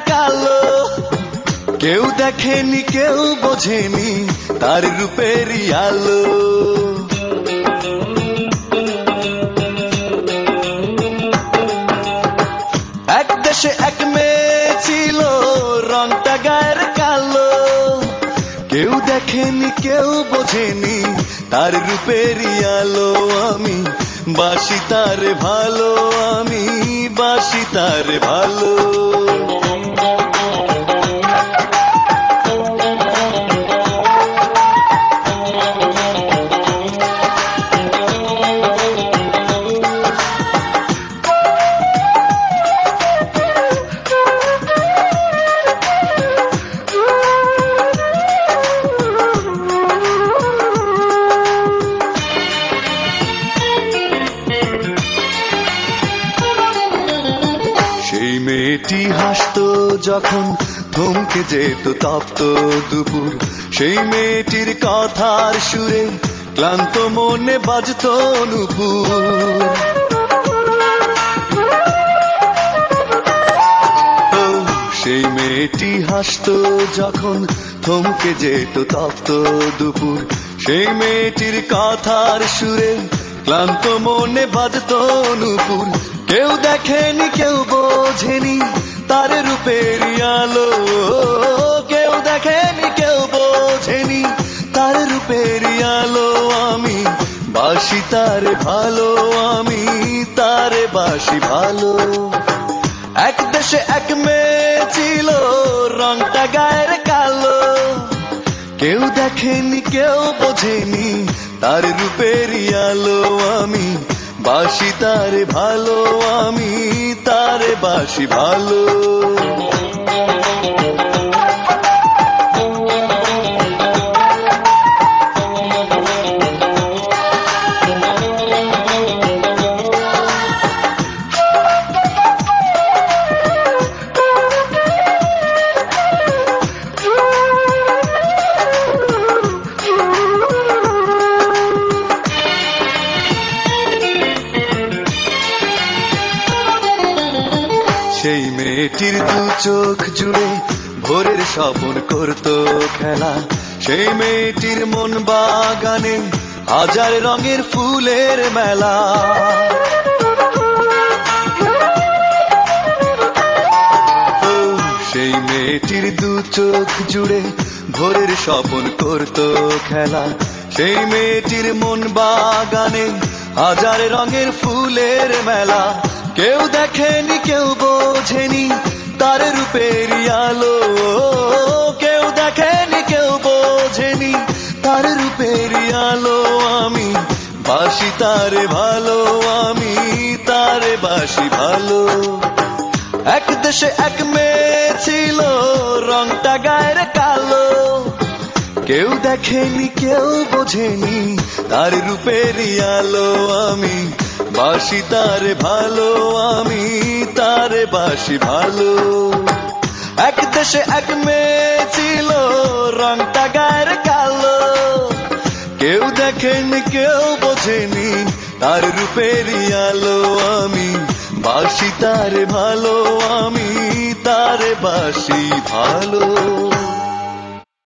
কালো, কেউ দেখেনি কেউ বোঝেনি তার রূপেরই আলো। এক দেশে এক মেয়ে ছিল, রংটা গায়ের কালো, কেউ দেখেনি কেউ বোঝেনি তার রূপেরই আলো। আমি বাসি তার ভালো, আমি বাসি তার ভালো। সেই মেয়েটি হাসতো যখন থমকে যেত তপ্ত দুপুর, সেই মেয়েটির কথার সুরে ক্লান্ত মনে বাজতো নূপুর। সেই মেয়েটি হাসতো যখন থমকে যেত তপ্ত দুপুর, সেই মেয়েটির কথার সুরে ক্লান্ত মনে বাজতো নূপুর। কেউ দেখেনি কেউ বোঝেনি তার রূপেরই আলো, কেউ দেখেনি কেউ বোঝেনি তার রূপেরই আলো। আমি বাসি তার ভালো, আমি তার বাসি ভালো। এক দেশে এক মেয়ে ছিল, রংটা গায়ের কালো, কেউ দেখেনি কেউ বোঝেনি তার রূপেরই আলো। আমি বাসি তার ভালো, আমি তার বাসি ভালো। সেই মেয়েটির দু চোখ জুড়ে ভোরের স্বপন করতো খেলা, সেই মেয়েটির মন বাগানে হাজার রঙের ফুলের মেলা। সেই মেয়েটির দু চোখ জুড়ে ভোরের স্বপন করতো খেলা, সেই মেয়েটির মন বাগানে হাজার রঙের ফুলের মেলা। কেউ দেখেনি কেউ বোঝেনি তার রূপেরই আলো, কেউ দেখেনি কেউ বোঝেনি তার রূপেরই আলো। আমি বাসি তার ভালো, আমি তার বাসি ভালো। এক দেশে এক মেয়ে ছিল, রংটা গায়ের কালো, কেউ দেখেনি কেউ বোঝেনি তার রূপেরই আলো। আমি বাসি তার ভালো, আমি তার বাসি ভালো। এক দেশে এক মেয়ে ছিল, রংটা গায়ের কালো, কেউ দেখেনি কেউ বোঝেনি তার রূপেরই আলো। আমি বাসি তার ভালো, আমি তার বাসি ভালো।